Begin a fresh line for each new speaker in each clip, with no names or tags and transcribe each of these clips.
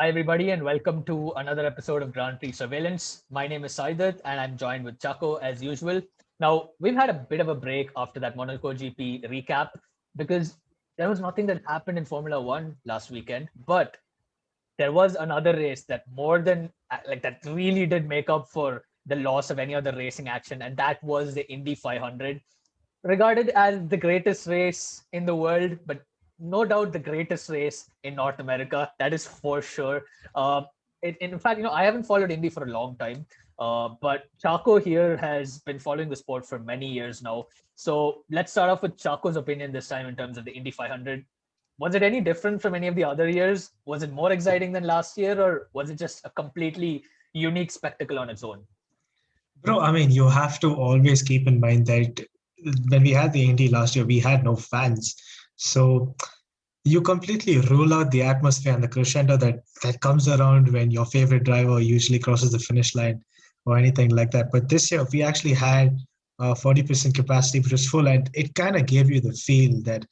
Hi, everybody, and welcome to another episode of Grand Prix Surveillance. My name is Saiduth, and I'm joined with Chaco as usual. Now, we've had a bit of a break after that Monaco GP recap because there was nothing that happened in Formula One last weekend, but there was another race that more than like that really did make up for the loss of any other racing action, and that was the Indy 500, regarded as the greatest race in the world, but no doubt the greatest race in North America. That is for sure. Uh, in fact, I haven't followed Indy for a long time, but Chaco here has been following the sport for many years now. So let's start off with Chaco's opinion this time in terms of the Indy 500. Was it any different from any of the other years? Was it more exciting than last year, or was it just a completely unique spectacle on its own?
Bro, I mean, you have to always keep in mind that when we had the Indy last year, we had no fans. So you completely rule out the atmosphere and the crescendo that comes around when your favorite driver usually crosses the finish line or anything like that. But this year, we actually had 40% capacity, which was full, and it kind of gave you the feel that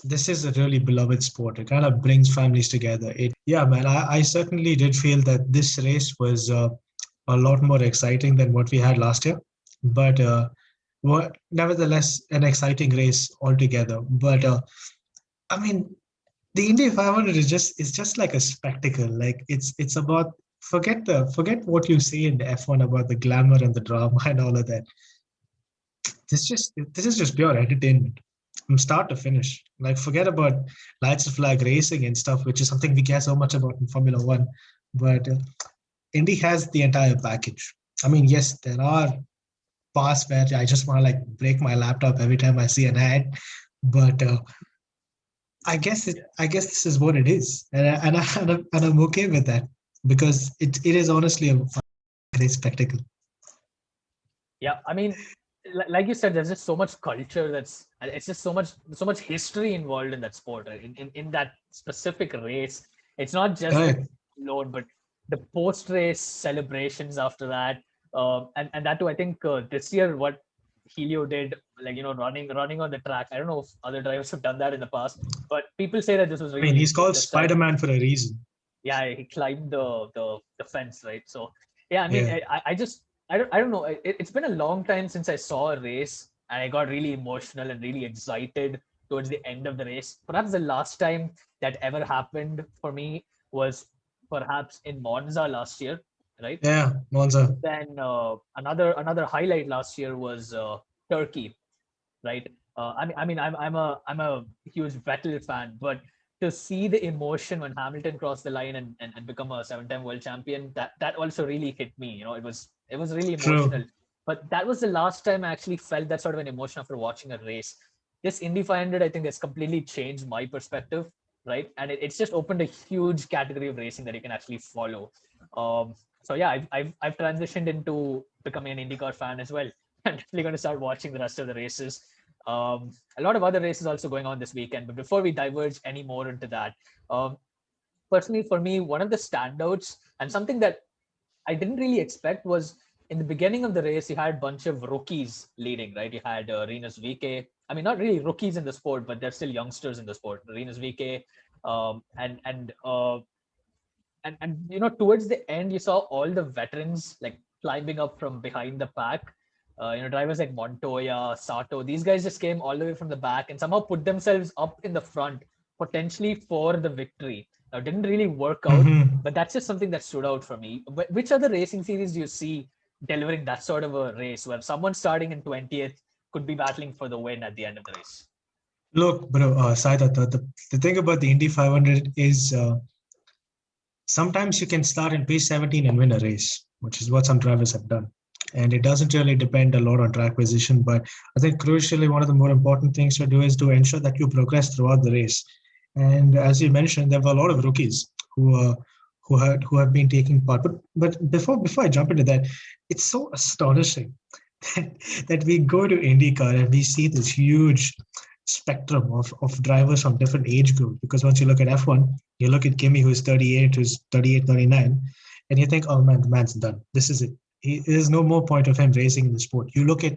this is a really beloved sport. It kind of brings families together. Yeah, man, I certainly did feel that this race was a lot more exciting than what we had last year. But nevertheless, an exciting race altogether. But I mean, the Indy 500 is just like a spectacle. Like it's about forget what you see in the F1 about the glamour and the drama and all of that. This is just pure entertainment from start to finish. Like forget about lights and flag racing and stuff, which is something we care so much about in Formula One. But Indy has the entire package. I mean, yes, there are parts where I just want to like break my laptop every time I see an ad, but I guess this is what it is, and I'm okay with that because it is honestly a great spectacle.
Yeah, I mean, like you said, there's just so much culture it's just so much history involved in that sport, right? In that specific race. It's not just the
Right.
load, but the post-race celebrations after that. And that too, I think this year what Helio did, like running on the track. I don't know if other drivers have done that in the past, but people say that this was
I mean,
really
he's
unique
called
this time.
Spider-Man for a reason.
Yeah, he climbed the fence, right? So yeah, I mean,
Yeah.
I don't know. It's been a long time since I saw a race and I got really emotional and really excited towards the end of the race. Perhaps the last time that ever happened for me was perhaps in Monza last year, right?
Yeah, Monza.
Then another highlight last year was Turkey, right? I'm a huge Vettel fan, but to see the emotion when Hamilton crossed the line and become a seven-time world champion, that also really hit me. It was really emotional.
True.
But that was the last time I actually felt that sort of an emotion after watching a race. This Indy 500, I think, has completely changed my perspective, right? And it's just opened a huge category of racing that you can actually follow. So yeah, I've transitioned into becoming an IndyCar fan as well. I'm definitely going to start watching the rest of the races. A lot of other races also going on this weekend. But before we diverge any more into that, um, personally for me, one of the standouts and something that I didn't really expect was in the beginning of the race, you had a bunch of rookies leading, right? You had Rinus VK. I mean, not really rookies in the sport, but they're still youngsters in the sport. Rinus VK, and towards the end, you saw all the veterans like climbing up from behind the pack. Drivers like Montoya, Sato, these guys just came all the way from the back and somehow put themselves up in the front, potentially for the victory. Now, it didn't really work out,
Hmm.
but that's just something that stood out for me. Which other racing series do you see delivering that sort of a race where someone starting in 20th could be battling for the win at the end of the race?
Look, bro, Saida, the thing about the Indy 500 is sometimes you can start in P17 and win a race, which is what some drivers have done. And it doesn't really depend a lot on track position, but I think crucially one of the more important things to do is to ensure that you progress throughout the race. And as you mentioned, there were a lot of rookies who have been taking part. But before I jump into that, it's so astonishing that we go to IndyCar and we see this huge spectrum of drivers from different age groups. Because once you look at F1, you look at Kimi, who's 38, who's 38, 39, and you think, oh man, the man's done. This is it. There's no more point of him racing in the sport. You look at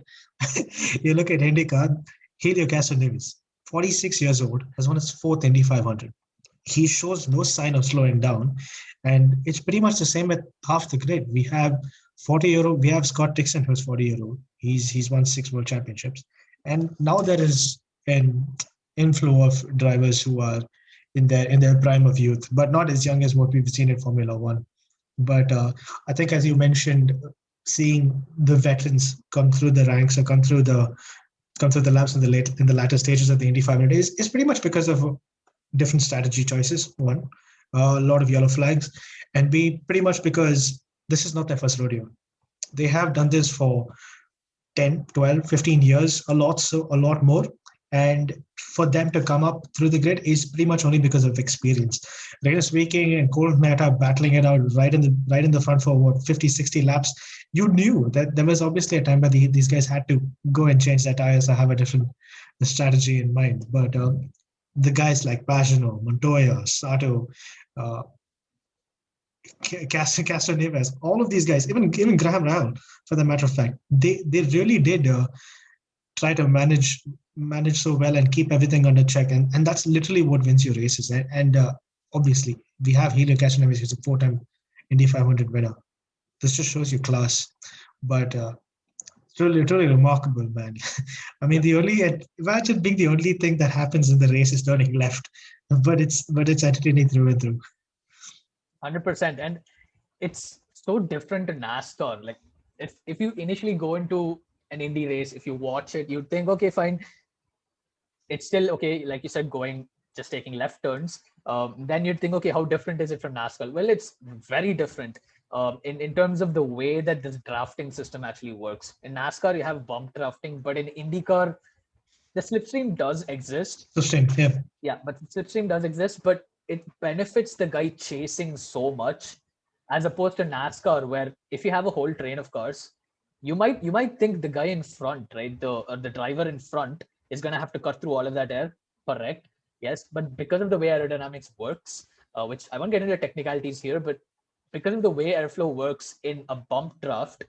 you look at IndyCar, Helio Castroneves, 46 years old, has won his fourth Indy 500. he shows no sign of slowing down. And it's pretty much the same with half the grid. We have 40-year-old, we have Scott Dixon, who's 40-year-old. He's won 6 world championships. And now there is an inflow of drivers who are in their prime of youth, but not as young as what we've seen in Formula One. But I think, as you mentioned, seeing the veterans come through the ranks or come through the laps in the latter stages of the Indy 500 is pretty much because of different strategy choices. One, a lot of yellow flags, and B, pretty much because this is not their first rodeo. They have done this for 10, 12, 15 years, a lot more. And for them to come up through the grid is pretty much only because of experience. Raiders Weeking and Cold Meta battling it out right in the front for what 50, 60 laps. You knew that there was obviously a time where these guys had to go and change their tires or have a different strategy in mind. But the guys like Pagano, Montoya, Sato, uh, Castro Neves, all of these guys, even Graham Rahal, for the matter of fact, they really did try to manage so well and keep everything under check, and that's literally what wins you races. And obviously, we have Helio Castroneves, who's a 4-time Indy 500 winner. This just shows you class, but it's really remarkable, man. I mean, imagine being the only thing that happens in the race is turning left, but it's entertaining through and through.
100%. And it's so different in NASCAR. Like if you initially go into an Indy race, if you watch it, you'd think, okay, fine, it's still okay, like you said, going just taking left turns. Then you'd think, okay, how different is it from NASCAR? Well, it's very different in terms of the way that this drafting system actually works. In NASCAR, you have bump drafting, but in IndyCar, the slipstream does exist.
Slipstream, yeah.
Yeah, but slipstream does exist, but it benefits the guy chasing so much, as opposed to NASCAR, where if you have a whole train of cars, you might think the guy in front, right, the driver in front is going to have to cut through all of that air. Correct. Yes, but because of the way aerodynamics works, which I won't get into technicalities here, but because of the way airflow works in a bump draft,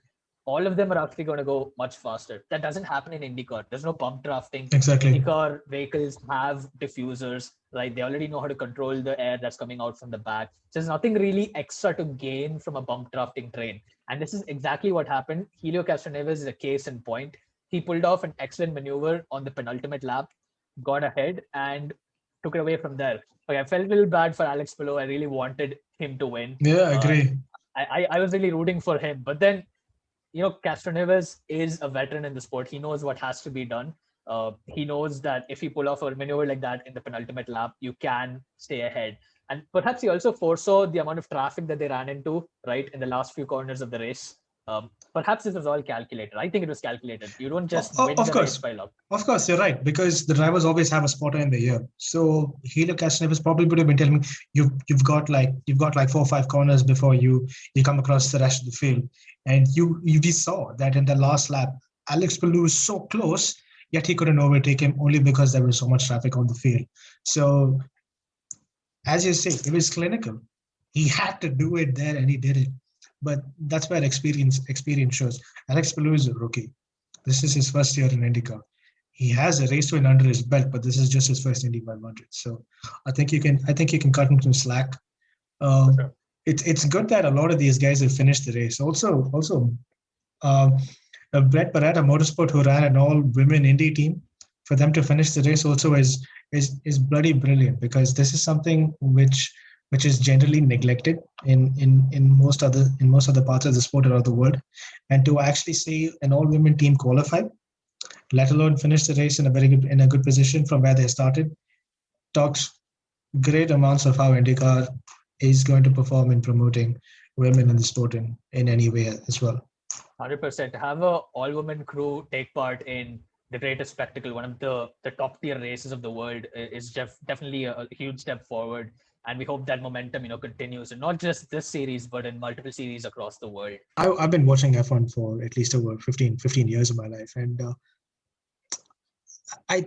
all of them are actually going to go much faster. That doesn't happen in IndyCar. There's no bump drafting.
Exactly.
IndyCar vehicles have diffusers, right? They already know how to control the air that's coming out from the back. So there's nothing really extra to gain from a bump drafting train. And this is exactly what happened. Helio Castroneves is a case in point. He pulled off an excellent maneuver on the penultimate lap, got ahead, and took it away from there. Okay, I felt a little bad for Alex Palou. I really wanted him to win.
Yeah, I agree.
I was really rooting for him. But then, Castroneves is a veteran in the sport. He knows what has to be done. He knows that if you pull off a maneuver like that in the penultimate lap, you can stay ahead. And perhaps he also foresaw the amount of traffic that they ran into, right, in the last few corners of the race. Perhaps this was all calculated. I think it was calculated. You don't just win the race by luck.
Of course, you're right, because the drivers always have a spotter in the ear. So Helio Castroneves probably would have been telling me, you've got like 4 or 5 corners before you come across the rest of the field. And we saw that in the last lap, Alex Palou was so close, yet he couldn't overtake him only because there was so much traffic on the field. So, as you say, it was clinical. He had to do it there, and he did it. But that's where experience shows. Alex Palou is a rookie. This is his first year in IndyCar. He has a race win under his belt, but this is just his first Indy 500. So I think you can cut him some slack. Sure. It's good that a lot of these guys have finished the race. Also, Brett Beretta Motorsport, who ran an all-women Indy team, for them to finish the race also is bloody brilliant, because this is something which is generally neglected in most other parts of the sport around the world. And to actually see an all-women team qualify, let alone finish the race in a good position from where they started, talks great amounts of how IndyCar is going to perform in promoting women in the sport in any way as well.
100%. To have a all-women crew take part in the greatest spectacle, one of the top tier races of the world, is definitely a huge step forward. And we hope that momentum, continues, and not just this series, but in multiple series across the world.
I've been watching F1 for at least over 15 years of my life, and I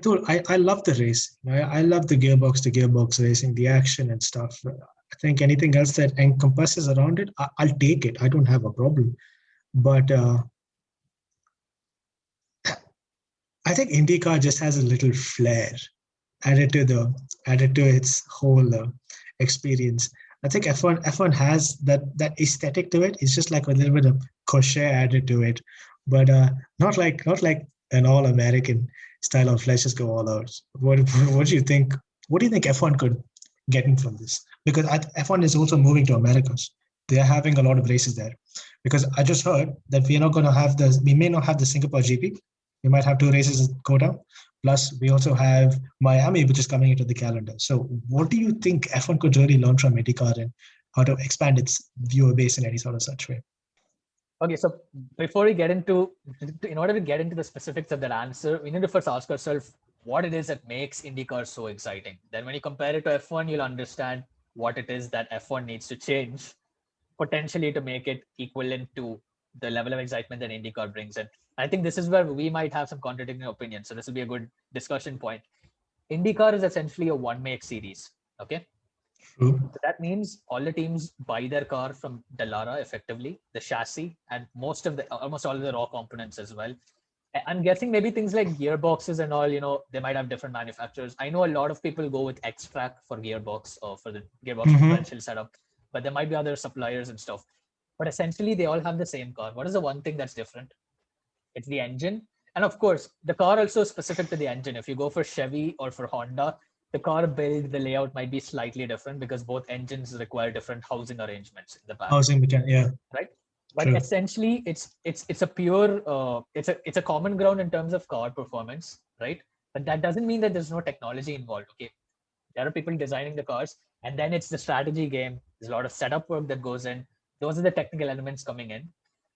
love the race. I love the gearbox racing, the action and stuff. I think anything else that encompasses around it, I'll take it. I don't have a problem. But I think IndyCar just has a little flair added to its whole experience. I think F1 has that aesthetic to it. It's just like a little bit of cochet added to it, but not like an all American style of let's just go all out. What do you think? What do you think F1 could get in from this? Because F1 is also moving to Americas. They are having a lot of races there. Because I just heard that we may not have the Singapore GP. We might have two races in Kota. Plus, we also have Miami, which is coming into the calendar. So, what do you think F1 could really learn from IndyCar and how to expand its viewer base in any sort of such way?
Okay, so before we get into, in order to get into the specifics of that answer, we need to first ask ourselves what it is that makes IndyCar so exciting. Then, when you compare it to F1, you'll understand what it is that F1 needs to change potentially to make it equivalent to the level of excitement that IndyCar brings in. I think this is where we might have some contradicting opinions. So this will be a good discussion point. IndyCar is essentially a one-make series. Okay.
True.
So that means all the teams buy their car from Dallara effectively, the chassis, and almost all of the raw components as well. I'm guessing maybe things like gearboxes and all, they might have different manufacturers. I know a lot of people go with X-Track for gearbox or for the gearbox differential setup, but there might be other suppliers and stuff. But essentially, they all have the same car. What is the one thing that's different? It's the engine. And of course, the car also is specific to the engine. If you go for Chevy or for Honda, the car build, the layout might be slightly different because both engines require different housing arrangements in the back.
Yeah.
Right. But essentially, it's a pure it's a common ground in terms of car performance, right? But that doesn't mean that there's no technology involved. Okay, there are people designing the cars, and then it's the strategy game. There's a lot of setup work that goes in. Those are the technical elements coming in,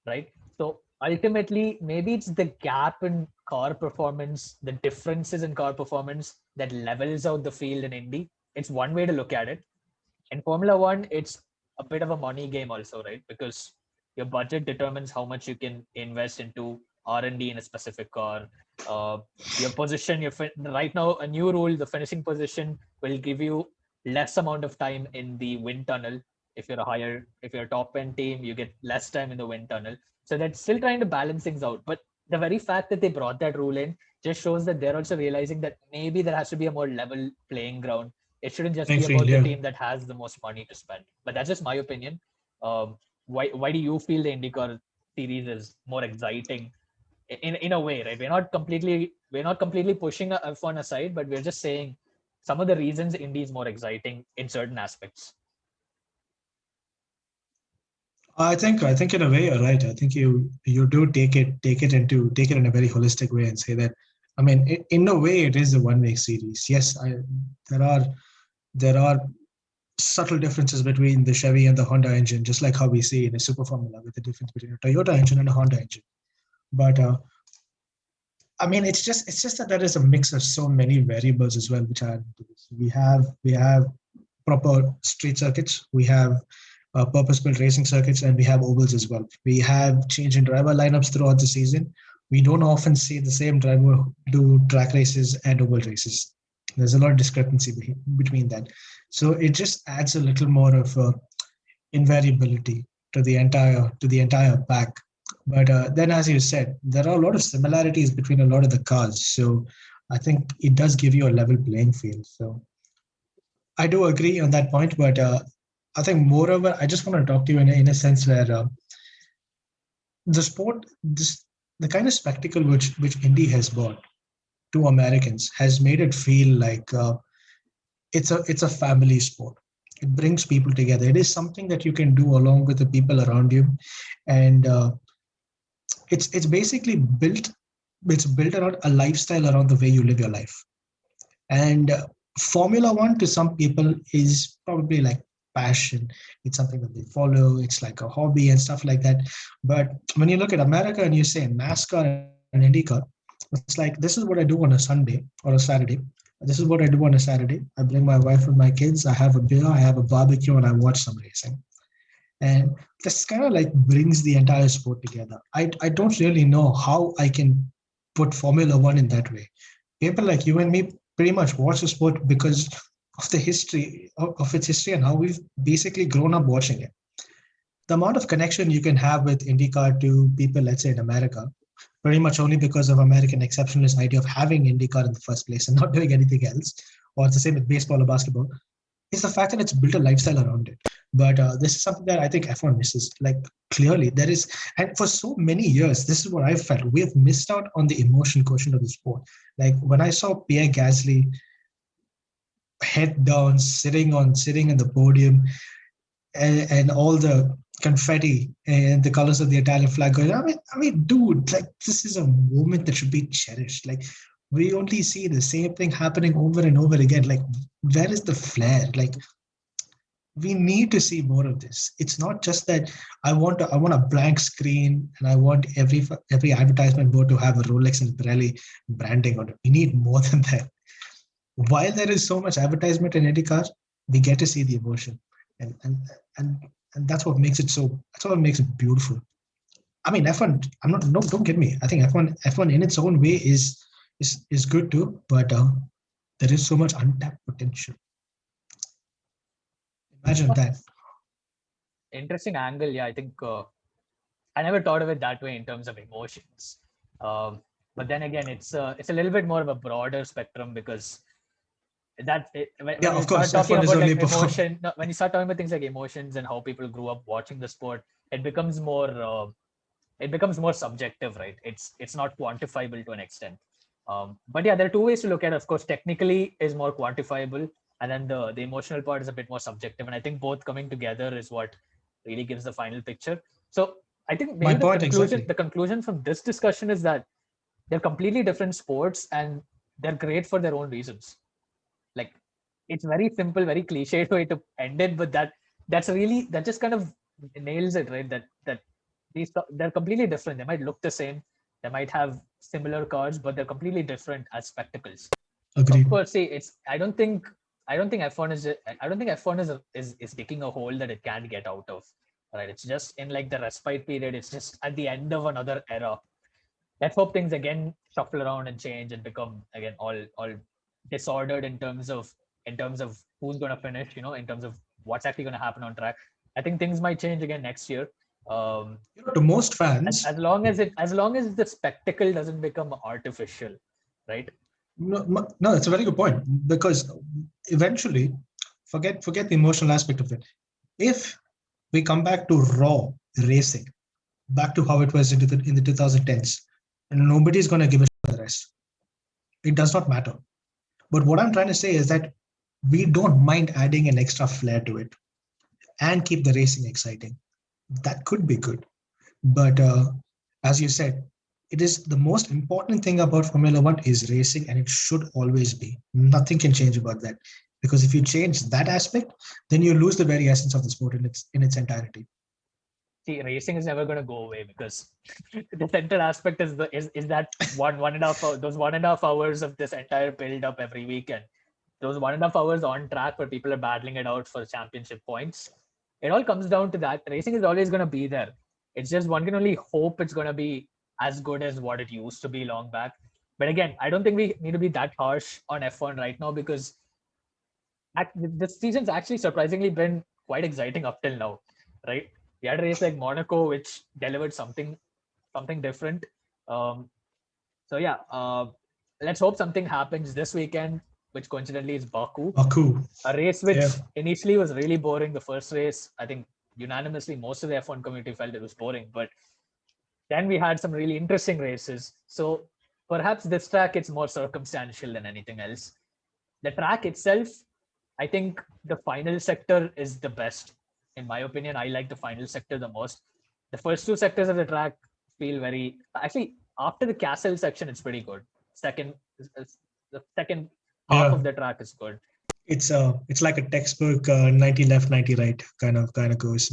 right? So ultimately, maybe it's the gap in car performance, the differences in car performance that levels out the field in Indy. It's one way to look at it. In Formula One, it's a bit of a money game also, right? Because your budget determines how much you can invest into R&D in a specific car. Your position, right now, a new rule, the finishing position will give you less amount of time in the wind tunnel. If you're a top end team, you get less time in the wind tunnel. So that's still trying to balance things out. But the very fact that they brought that rule in just shows that they're also realizing that maybe there has to be a more level playing ground. It shouldn't just be about the team that has the most money to spend. But that's just my opinion. Why do you feel the IndyCar series is more exciting in a way, right? We're not completely pushing F1 aside, but we're just saying some of the reasons Indy is more exciting in certain aspects.
I think in a way you're right. I think you do take it in a very holistic way and say that. I mean, in a way, it is a one-way series. Yes, there are subtle differences between the Chevy and the Honda engine, just like how we see in a Super Formula with the difference between a Toyota engine and a Honda engine. But I mean, it's just that there is a mix of so many variables as well, which add into this. We have proper street circuits. We have purpose-built racing circuits, and we have ovals as well. We have change in driver lineups throughout the season. We don't often see the same driver do track races and oval races. There's a lot of discrepancy between that. So it just adds a little more of invariability to the entire pack. But then, as you said, there are a lot of similarities between a lot of the cars. So I think it does give you a level playing field. So I do agree on that point. But I think, moreover, I just want to talk to you in a sense where the sport, the kind of spectacle which Indy has brought to Americans has made it feel like it's a family sport. It brings people together. It is something that you can do along with the people around you, and it's basically built around a lifestyle, around the way you live your life. And Formula One to some people is probably like passion. It's something that they follow. It's like a hobby and stuff like that. But when you look at America and you say NASCAR and IndyCar, it's like, this is what I do on a Sunday or a Saturday. This is what I do on a Saturday. I bring my wife and my kids. I have a beer, I have a barbecue, and I watch some racing. And this kind of like brings the entire sport together. I don't really know how I can put Formula One in that way. People like you and me pretty much watch the sport because of the history of its history and how we've basically grown up watching it. The amount of connection you can have with IndyCar to people, let's say in America, pretty much only because of American exceptionalist idea of having IndyCar in the first place and not doing anything else. Or it's the same with baseball or basketball. is the fact that it's built a lifestyle around it. But this is something that I think F1 misses. Like clearly, there is, and for so many years, this is what I felt. We have missed out on the emotion quotient of the sport. Like when I saw Pierre Gasly head down, sitting in the podium, and all the confetti and the colors of the Italian flag going. Dude, like this is a moment that should be cherished. Like we only see the same thing happening over and over again. Like where is the flair? Like we need to see more of this. It's not just that I want a blank screen and I want every advertisement board to have a Rolex and Pirelli branding on it. We need more than that. While there is so much advertisement in IndyCar, we get to see the emotion, and and and and that's what makes it so. That's what makes it beautiful. I mean, F1. I'm not. No, don't get me. I think F1 in its own way is good too, but there is so much untapped potential. Imagine that.
Interesting angle. Yeah, I think I never thought of it that way in terms of emotions. But then again, it's a little bit more of a broader spectrum because when
Yeah,
you
of
start
course,
talking
F1 is
about
only
like emotion, no, when you start talking about things like emotions and how people grew up watching the sport, it becomes more subjective, right? It's not quantifiable to an extent. But yeah, there are two ways to look at it. Of course, technically is more quantifiable, and then the emotional part is a bit more subjective. And I think both coming together is what really gives the final picture. So I think
my
maybe the
point
conclusion
exactly.
the conclusion from this discussion is that they're completely different sports and they're great for their own reasons. Like it's very simple, very cliche way to end it, but that just kind of nails it, right? That they're completely different. They might look the same, they might have similar cars, but they're completely different as spectacles. Of
Agreed.
course, see, it's I don't think F1 is digging a hole that it can't get out of. Right? It's just in like the respite period. It's just at the end of another era. Let's hope things again shuffle around and change and become again all disordered in terms of who's going to finish. In terms of what's actually going to happen on track. I think things might change again next year. Um,
To most
as,
fans,
as long as the spectacle doesn't become artificial, right?
no, it's a very good point because eventually, forget the emotional aspect of it. If we come back to raw racing, back to how it was in the 2010s, and nobody's going to give a shit for the rest. It does not matter. But what I'm trying to say is that we don't mind adding an extra flair to it and keep the racing exciting. That could be good. But as you said, it is the most important thing about Formula One is racing, and it should always be. Nothing can change about that. Because if you change that aspect, then you lose the very essence of the sport in its entirety.
See, racing is never going to go away because the central aspect is that 1.5 hour, those 1.5 hours of this entire build up every weekend, those 1.5 hours on track where people are battling it out for championship points. It all comes down to that. Racing is always going to be there. It's just one can only hope it's going to be as good as what it used to be long back. But again, I don't think we need to be that harsh on F1 right now because this season's actually surprisingly been quite exciting up till now, right? We had a race like Monaco, which delivered something different. Um, so yeah, let's hope something happens this weekend, which coincidentally is Baku,
Baku.
a race which
Yeah.
initially was really boring. The first race, I think unanimously most of the F1 community felt it was boring, but then we had some really interesting races. So perhaps this track it's more circumstantial than anything else. The track itself, I think the final sector is the best. In my opinion, I like the final sector the most. The first two sectors of the track feel very actually after the castle section, it's pretty good. Second the second half
Yeah.
of the track is good.
It's like a textbook 90 left 90 right kind of goes,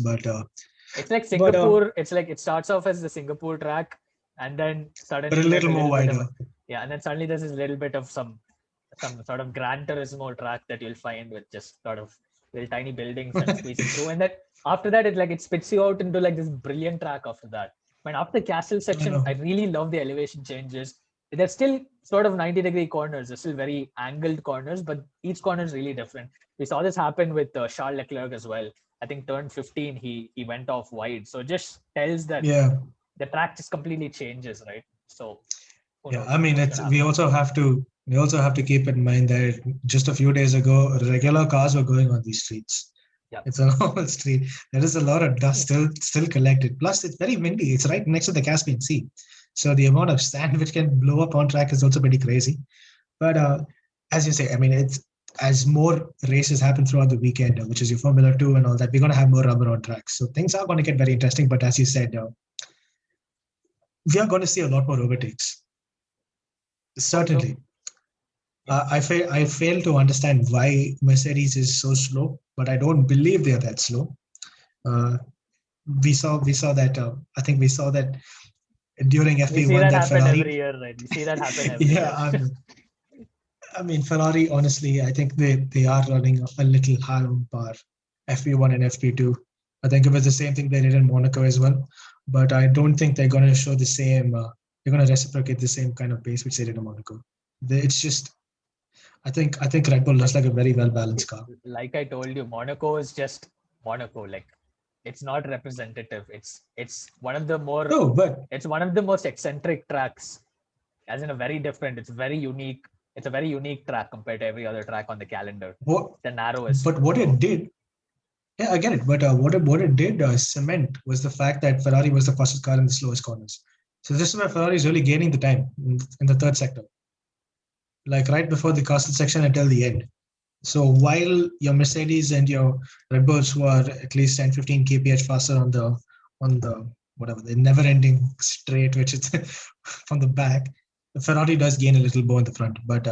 It's like
but
Singapore. It's like it starts off as the Singapore track, and then
but a
suddenly there's
little
a
more
little bit of
wider.
yeah, and then suddenly there's this little bit of some sort of Gran Turismo track that you'll find with just sort of little tiny buildings and squeezing through, and then after that it spits you out into like this brilliant track after that. When after the castle
I
section,
know.
I really love the elevation changes. They're still sort of 90-degree corners. They're still very angled corners, but each corner is really different. We saw this happen with Charles Leclerc as well. I think turn 15, he went off wide. So it just tells that
Yeah.
the track just completely changes, right? So who
Yeah,
knows
I mean,
what's going
it's
to
we
happen.
also have to We also have to keep in mind that just a few days ago, regular cars were going on these streets.
Yeah.
It's a normal street. There is a lot of dust still collected. Plus, it's very windy. It's right next to the Caspian Sea, so the amount of sand which can blow up on track is also pretty crazy. But as you say, I mean, it's as more races happen throughout the weekend, which is your Formula Two and all that, we're going to have more rubber on tracks. So things are going to get very interesting. But as you said, we are going to see a lot more overtakes. Certainly. I fail to understand why Mercedes is so slow, but I don't believe they are that slow. Uh, we saw that. I think we saw that during
We see
FP1
that
that
happen
Ferrari.
every year, right? We see that happen every
Yeah,
year.
I mean Ferrari. Honestly, I think they are running a little high on par. FP1 and FP2. I think it was the same thing they did in Monaco as well, but I don't think they're going to show the same. They're going to reciprocate the same kind of pace which they did in Monaco. It's just I think Red Bull looks like a very well balanced car.
Like I told you, Monaco is just Monaco. Like it's not representative. It's one of the more
No, but
it's one of the most eccentric tracks, as in a very different. It's very unique. It's a very unique track compared to every other track on the calendar.
what
The narrowest.
but what it
So
did, yeah, I get it. But what it did cement was the fact that Ferrari was the fastest car in the slowest corners. So this is where Ferrari is really gaining the time in the third sector, like right before the castle section until the end. So while your Mercedes and your Red Bulls who are at least 10, 15 kph faster on the whatever the never-ending straight, which is from the back, Ferrari does gain a little more in the front, but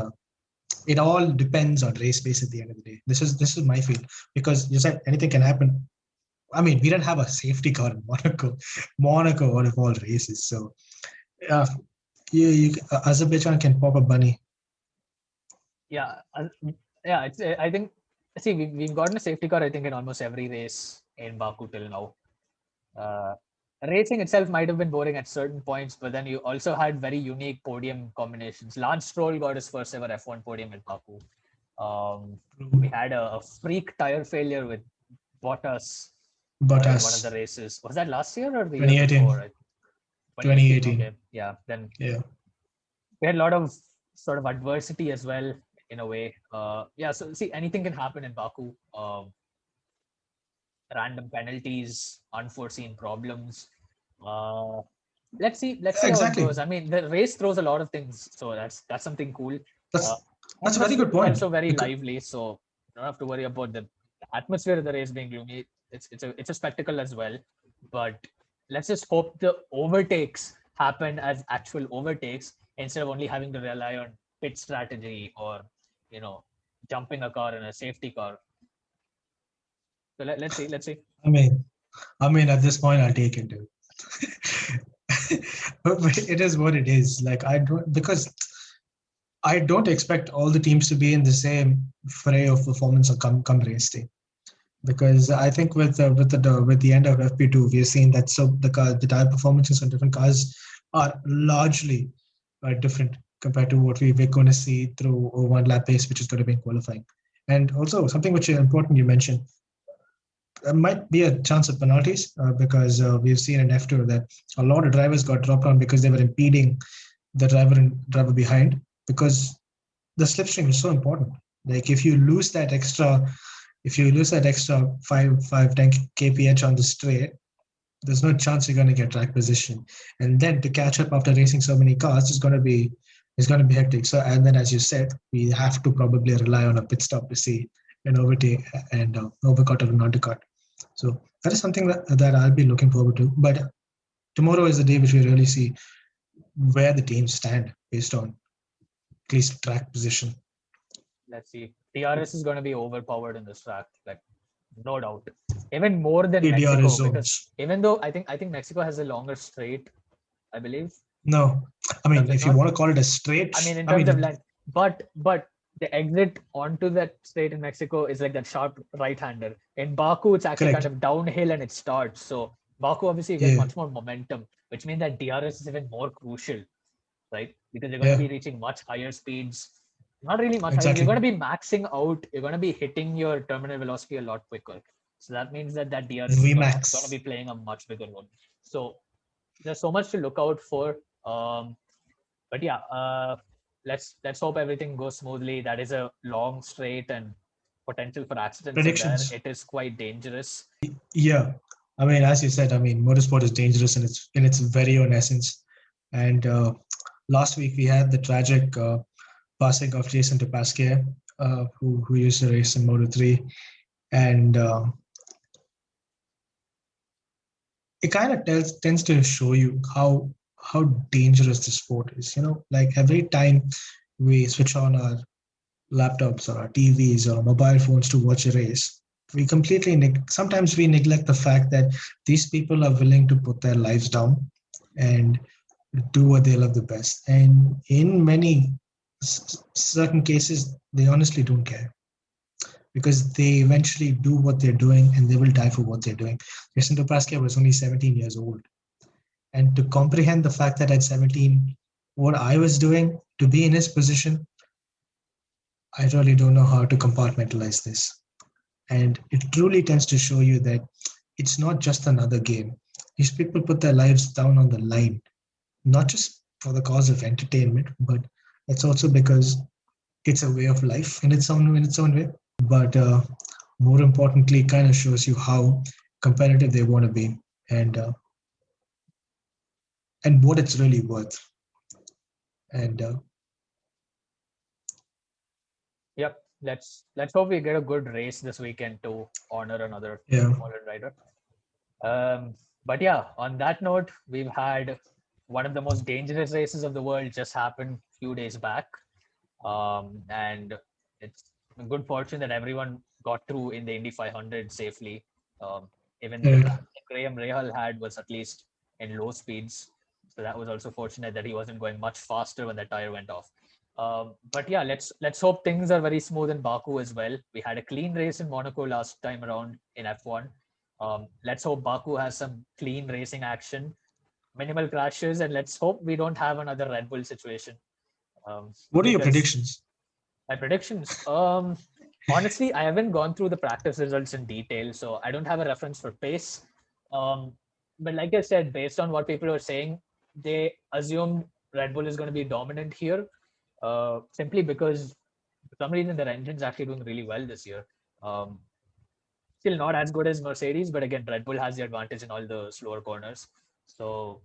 it all depends on race pace at the end of the day. This is my feel because you said anything can happen. I mean, we didn't have a safety car in Monaco out of all races. So uh, Azerbaijan can pop a bunny.
yeah, yeah. It's I think see we've gotten a safety car I think in almost every race in Baku till now. Uh, Racing itself might have been boring at certain points, but then you also had very unique podium combinations. Lance Stroll got his first ever F1 podium at Baku. We had a freak tire failure with Bottas in one of the
Bottas,
races. Was that last year or the year
2018,
before? 2018.
2018.
Okay, yeah. Then
Yeah,
we had a lot of sort of adversity as well in a way. Yeah. So see, anything can happen in Baku. Random penalties, unforeseen problems. Uh, let's see how it
exactly.
goes. I mean, the race throws a lot of things, so that's something cool. Uh,
That's a very
Atmosphere
good
is
point.
also very
Because,
lively, so you don't have to worry about the atmosphere of the race being gloomy. It's a spectacle as well, but let's just hope the overtakes happen as actual overtakes instead of only having to rely on pit strategy or you know jumping a car in a safety car. So let's see.
I mean, at this point, I'll take it, dude. But it is what it is. Like I don't because I don't expect all the teams to be in the same fray of performance or come race day. Because I think with the end of FP2, we have seen that the tire performances on different cars are largely different compared to what we're going to see through a one lap pace, which is going to be in qualifying. And also something which is important you mentioned, there might be a chance of penalties because we've seen in F2 that a lot of drivers got dropped on because they were impeding the driver behind because the slipstream is so important. Like if you lose that extra 5 10 kph on the straight, there's no chance you're going to get track position. And then to catch up after racing so many cars is going to be hectic. So and then as you said, we have to probably rely on a pit stop to see an overtake and overcut or an undercut. So that is something that I'll be looking forward to. But tomorrow is the day which we really see where the teams stand based on at least track position.
Let's see. DRS is going to be overpowered in this track, like no doubt. Even more than
DRS
Mexico, because
zones.
even though I think Mexico has a longer straight, I believe.
No, I mean,
Does it
if you
not?
want to call it a straight,
I mean, in
I
terms of
mean,
length, but the exit onto that straight in Mexico is like that sharp right-hander. In Baku, it's actually kind
correct.
of downhill and it starts. So Baku obviously you get
Yeah,
much more momentum, which means that DRS is even more crucial, right? Because you're going to
yeah,
be reaching much higher speeds. Not really much higher. You're
exactly.
going to be maxing out. You're going to be hitting your terminal velocity a lot quicker. So that means that DRS is going to
Vmax.
be playing a much bigger role. So there's so much to look out for. But yeah, let's hope everything goes smoothly. That is a long straight, and potential for accidents in there.
Predictions.
It is quite dangerous.
Yeah. I mean, as you said, I mean, motorsport is dangerous in its very own essence. And last week we had the tragic passing of Jason Dupasquier, who used to race in Moto3, and it kind of tends to show you how dangerous the sport is. Like every time we switch on our laptops or our TVs or mobile phones to watch a race, we completely sometimes we neglect the fact that these people are willing to put their lives down and do what they love the best. And in many certain cases, they honestly don't care because they eventually do what they're doing and they will die for what they're doing. Jason Dupasquier was only 17 years old. And to comprehend the fact that at 17, what I was doing to be in his position, I really don't know how to compartmentalize this. And it truly tends to show you that it's not just another game. These people put their lives down on the line, not just for the cause of entertainment, but it's also because it's a way of life in its own way. But more importantly, it kind of shows you how competitive they want to be and uh, and what it's really worth. And
Yep. Let's hope we get a good race this weekend to honor another
yeah,
fallen rider. But yeah, on that note, we've had one of the most dangerous races of the world just happened a few days back. And it's a good fortune that everyone got through in the Indy 500 safely. Um, even the
right.
crash that Graham Rahal had was at least in low speeds. So that was also fortunate that he wasn't going much faster when the tire went off. But yeah, let's hope things are very smooth in Baku as well. We had a clean race in Monaco last time around in F1. Let's hope Baku has some clean racing action, minimal crashes, and let's hope we don't have another Red Bull situation.
What are your
Because
predictions?
my predictions, honestly, I haven't gone through the practice results in detail, so I don't have a reference for pace. Um, but like I said, based on what people are saying, they assume Red Bull is going to be dominant here, simply because for some reason their engine's actually doing really well this year. Um, Still not as good as Mercedes, but again, Red Bull has the advantage in all the slower corners. So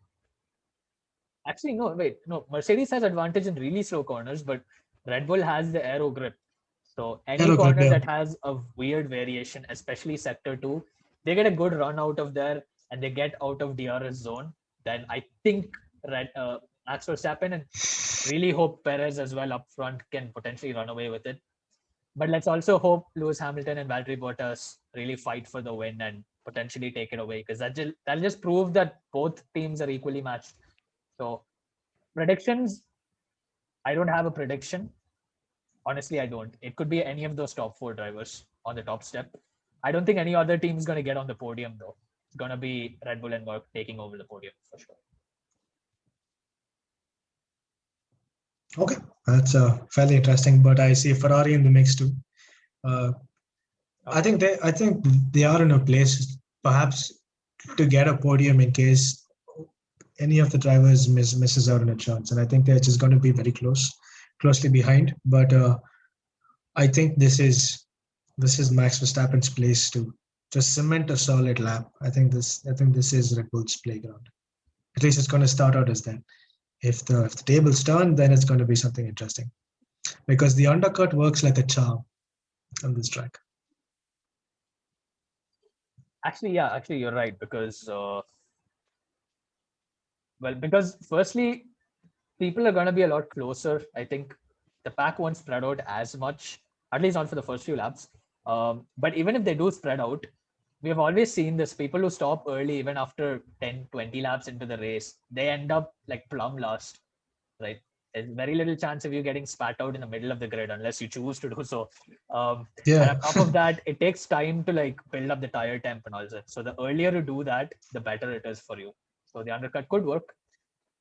actually, no, wait, no, Mercedes has advantage in really slow corners, but Red Bull has the aero grip. So any
Aero grip,
corner
yeah.
that has a weird variation, especially sector two, they get a good run out of there and they get out of DRS zone. Then I think Max Verstappen and really hope Perez as well up front can potentially run away with it. But let's also hope Lewis Hamilton and Valtteri Bottas really fight for the win and potentially take it away because that'll just prove that both teams are equally matched. So predictions, I don't have a prediction. Honestly, I don't. It could be any of those top four drivers on the top step. I don't think any other team is going to get on the podium though. It's going to be Red Bull and Merck taking over the podium for sure.
Okay, that's fairly interesting. But I see Ferrari in the mix too. Uh, I
Okay.
think they are in a place perhaps to get a podium in case any of the drivers misses out on a chance, and I think they're just going to be very closely behind. But I think this is Max Verstappen's place to just cement a solid lap. I think this is Red Bull's playground. At least it's going to start out as that. If the tables turn, then it's going to be something interesting because the undercut works like a charm on this track.
Actually, yeah, actually, you're right because, because firstly, people are going to be a lot closer. I think the pack won't spread out as much, at least not for the first few laps. But even if they do spread out, we have always seen this people who stop early, even after 10, 20 laps into the race, they end up like plumb last, right? There's very little chance of you getting spat out in the middle of the grid unless you choose to do so. And
Yeah.
on top of that, it takes time to like build up the tire temp and all that. So the earlier you do that, the better it is for you. So the undercut could work.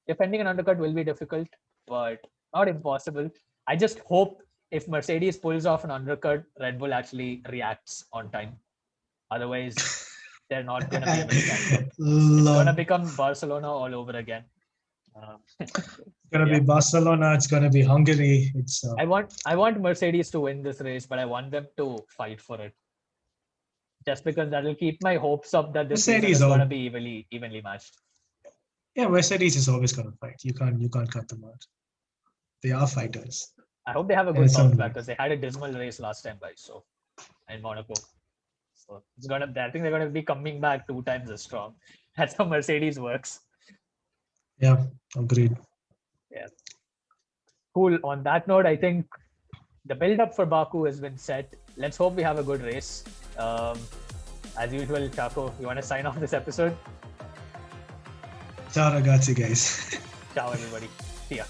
Defending an undercut will be difficult, but not impossible. I just hope if Mercedes pulls off an undercut, Red Bull actually reacts on time. Otherwise, they're not going to be able to catch up. It's going to
Love.
become Barcelona all over again.
It's gonna be Barcelona. It's gonna be Hungary. It's
I want Mercedes to win this race, but I want them to fight for it. Just because that'll keep my hopes up that this season is going to be evenly matched.
Yeah, Mercedes is always going to fight. You can't cut them out. They are fighters.
I hope they have a good bounce back because they had a dismal race last time, guys. So in Monaco, so I think they're going to be coming back 2 times as strong. That's how Mercedes works.
Yeah, agreed.
Yeah. Cool. On that note, I think the build-up for Baku has been set. Let's hope we have a good race. As usual, Chaco, you want to sign off this episode?
Ciao ragazzi, guys.
Ciao, everybody. See ya.